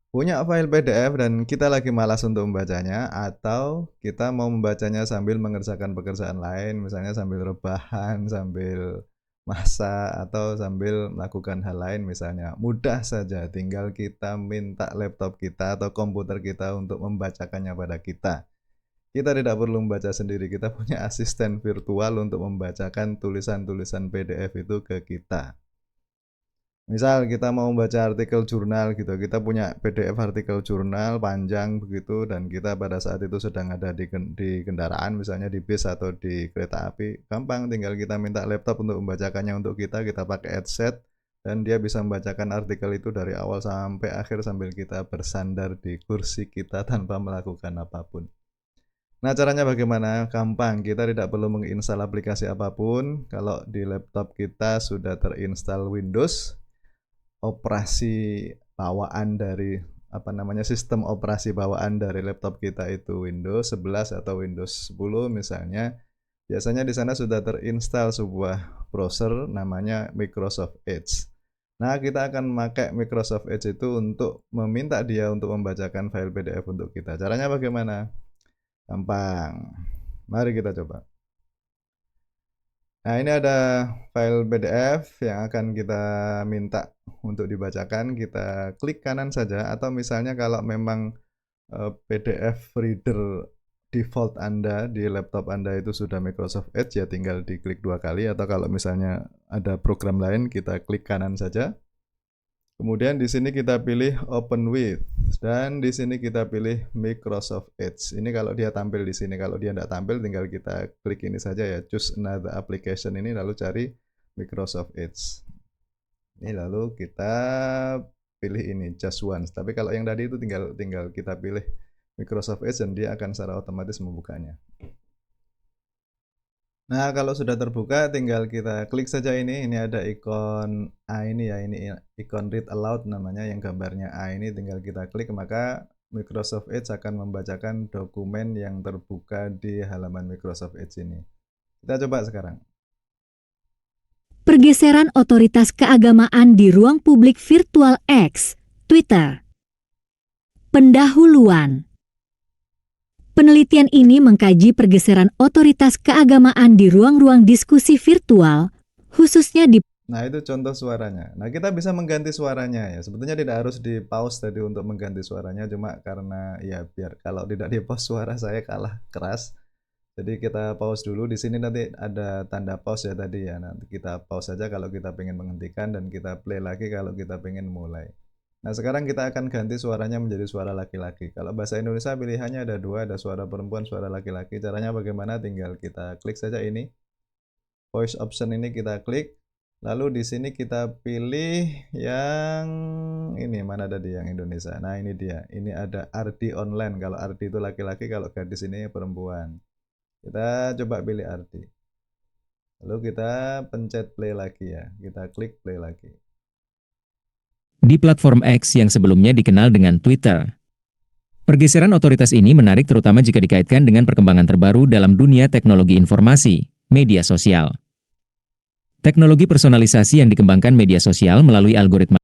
Punya file PDF dan kita lagi malas untuk membacanya, atau kita mau membacanya sambil mengerjakan pekerjaan lain, misalnya sambil rebahan, sambil masak, atau sambil melakukan hal lain misalnya. Mudah saja, tinggal kita minta laptop kita atau komputer kita untuk membacakannya pada kita. Kita tidak perlu membaca sendiri, kita punya asisten virtual untuk membacakan tulisan-tulisan PDF itu ke kita. Misal kita mau baca artikel jurnal gitu, kita punya PDF artikel jurnal panjang begitu dan kita pada saat itu sedang ada di kendaraan misalnya di bis atau di kereta api, gampang tinggal kita minta laptop untuk membacakannya untuk kita pakai headset dan dia bisa membacakan artikel itu dari awal sampai akhir sambil kita bersandar di kursi kita tanpa melakukan apapun. Nah, caranya bagaimana? Gampang, kita tidak perlu menginstal aplikasi apapun. Kalau di laptop kita sudah terinstall Windows, operasi bawaan dari sistem operasi bawaan dari laptop kita itu Windows 11 atau Windows 10 misalnya, biasanya di sana sudah terinstall sebuah browser namanya Microsoft Edge. Nah, kita akan memakai Microsoft Edge itu untuk meminta dia untuk membacakan file PDF untuk kita. Caranya bagaimana? Gampang. Mari kita coba. Nah, ini ada file PDF yang akan kita minta untuk dibacakan. Kita klik kanan saja, atau misalnya kalau memang PDF reader default Anda di laptop Anda itu sudah Microsoft Edge, ya tinggal diklik 2 kali, atau kalau misalnya ada program lain kita klik kanan saja. Kemudian di sini kita pilih Open With dan di sini kita pilih Microsoft Edge. Ini kalau dia tampil di sini, kalau dia tidak tampil tinggal kita klik ini saja ya, choose another application ini lalu cari Microsoft Edge. Ini lalu kita pilih ini just once. Tapi kalau yang tadi itu tinggal kita pilih Microsoft Edge dan dia akan secara otomatis membukanya. Nah, kalau sudah terbuka tinggal kita klik saja ini. Ini ada ikon A ini ya, ini ikon read aloud namanya yang gambarnya A ini, tinggal kita klik maka Microsoft Edge akan membacakan dokumen yang terbuka di halaman Microsoft Edge ini. Kita coba sekarang. Pergeseran otoritas keagamaan di ruang publik virtual X, Twitter. Pendahuluan. Penelitian ini mengkaji pergeseran otoritas keagamaan di ruang-ruang diskusi virtual, khususnya di Nah, itu contoh suaranya. Nah, kita bisa mengganti suaranya ya. Sebetulnya tidak harus di pause tadi untuk mengganti suaranya, cuma karena ya biar kalau tidak di pause suara saya kalah keras. Jadi kita pause dulu. Di sini nanti ada tanda pause ya tadi ya. Nanti kita pause saja kalau kita pengen menghentikan dan kita play lagi kalau kita pengen mulai. Nah, sekarang kita akan ganti suaranya menjadi suara laki-laki. Kalau bahasa Indonesia pilihannya ada dua, ada suara perempuan, suara laki-laki. Caranya bagaimana? Tinggal kita klik saja ini. Voice option ini kita klik. Lalu di sini kita pilih yang ini, mana tadi yang Indonesia. Nah, ini dia. Ini ada Ardi Online. Kalau Ardi itu laki-laki, kalau gadis ini perempuan. Kita coba pilih Ardi. Lalu kita pencet play lagi ya. Kita klik play lagi. Di platform X yang sebelumnya dikenal dengan Twitter. Pergeseran otoritas ini menarik terutama jika dikaitkan dengan perkembangan terbaru dalam dunia teknologi informasi, media sosial. Teknologi personalisasi yang dikembangkan media sosial melalui algoritma.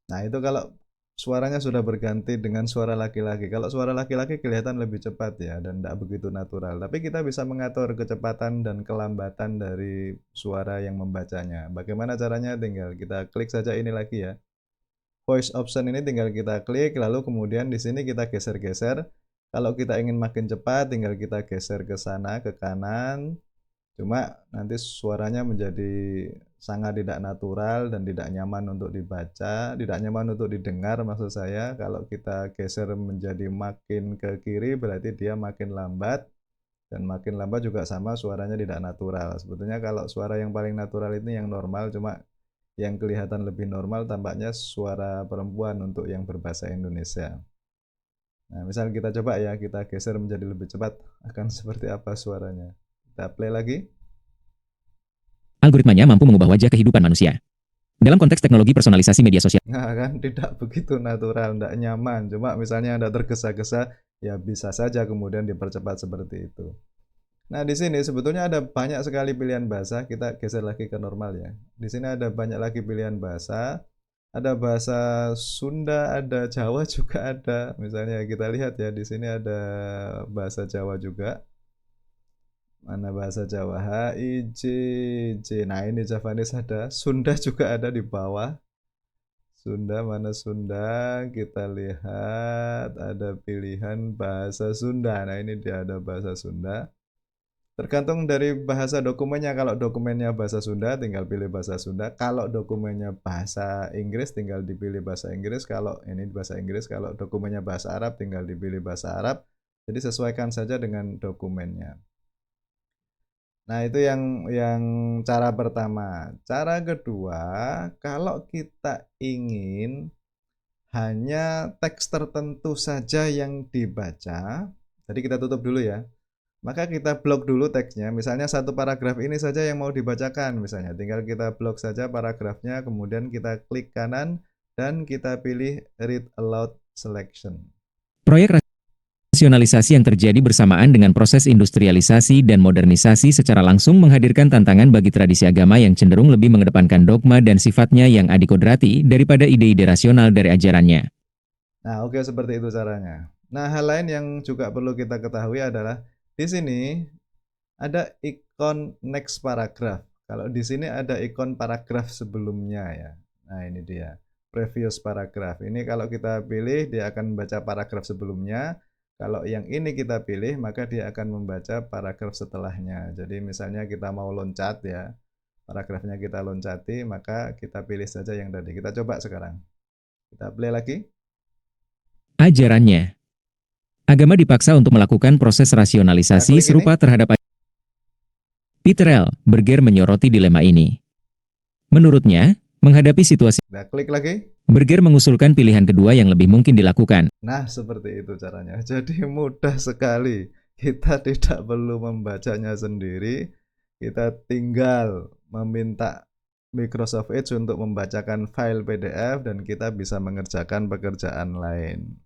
Nah, itu kalau suaranya sudah berganti dengan suara laki-laki. Kalau suara laki-laki kelihatan lebih cepat ya dan tidak begitu natural. Tapi kita bisa mengatur kecepatan dan kelambatan dari suara yang membacanya. Bagaimana caranya? Tinggal kita klik saja ini lagi ya. Voice option ini tinggal kita klik, lalu kemudian di sini kita geser-geser. Kalau kita ingin makin cepat, tinggal kita geser ke sana, ke kanan. Cuma nanti suaranya menjadi sangat tidak natural dan tidak nyaman untuk dibaca, tidak nyaman untuk didengar maksud saya. Kalau kita geser menjadi makin ke kiri berarti dia makin lambat, dan makin lambat juga sama suaranya tidak natural. Sebetulnya kalau suara yang paling natural ini yang normal, cuma yang kelihatan lebih normal tampaknya suara perempuan untuk yang berbahasa Indonesia. Nah, misal kita coba ya, kita geser menjadi lebih cepat, akan seperti apa suaranya. Kita play lagi. Algoritmanya mampu mengubah wajah kehidupan manusia. Dalam konteks teknologi personalisasi media sosial. Nah, kan tidak begitu natural, tidak nyaman. Cuma misalnya Anda tergesa-gesa, ya bisa saja kemudian dipercepat seperti itu. Nah, di sini sebetulnya ada banyak sekali pilihan bahasa. Kita geser lagi ke normal ya. Di sini ada banyak lagi pilihan bahasa. Ada bahasa Sunda, ada Jawa juga ada. Misalnya kita lihat ya, di sini ada bahasa Jawa juga. Mana bahasa Jawa? H, I, J, J. Nah, ini Javanese ada. Sunda juga ada di bawah. Sunda, mana Sunda? Kita lihat ada pilihan bahasa Sunda. Nah, ini dia ada bahasa Sunda. Tergantung dari bahasa dokumennya. Kalau dokumennya bahasa Sunda, tinggal pilih bahasa Sunda. Kalau dokumennya bahasa Inggris, tinggal dipilih bahasa Inggris. Kalau ini bahasa Inggris, kalau dokumennya bahasa Arab, tinggal dipilih bahasa Arab. Jadi sesuaikan saja dengan dokumennya. Nah, itu yang cara pertama. Cara kedua, kalau kita ingin hanya teks tertentu saja yang dibaca, jadi kita tutup dulu ya. Maka kita blok dulu teksnya, misalnya satu paragraf ini saja yang mau dibacakan misalnya. Tinggal kita blok saja paragrafnya, kemudian kita klik kanan dan kita pilih read aloud selection. Proyek rasionalisasi yang terjadi bersamaan dengan proses industrialisasi dan modernisasi secara langsung menghadirkan tantangan bagi tradisi agama yang cenderung lebih mengedepankan dogma dan sifatnya yang adikodrati daripada ide-ide rasional dari ajarannya. Nah, oke, seperti itu caranya. Nah, hal lain yang juga perlu kita ketahui adalah di sini ada ikon next paragraph. Kalau di sini ada ikon paragraf sebelumnya ya. Nah, ini dia. Previous paragraph. Ini kalau kita pilih dia akan membaca paragraf sebelumnya. Kalau yang ini kita pilih maka dia akan membaca paragraf setelahnya. Jadi misalnya kita mau loncat ya. Paragrafnya kita loncati, maka kita pilih saja yang tadi. Kita coba sekarang. Kita play lagi. Ajarannya. Agama dipaksa untuk melakukan proses rasionalisasi Klik ini. serupa terhadap Peter L. Berger menyoroti dilema ini. Menurutnya, menghadapi situasi Nah, klik lagi. Berger mengusulkan pilihan kedua yang lebih mungkin dilakukan. Nah, seperti itu caranya. Jadi mudah sekali. Kita tidak perlu membacanya sendiri. Kita tinggal meminta Microsoft Edge untuk membacakan file PDF dan kita bisa mengerjakan pekerjaan lain.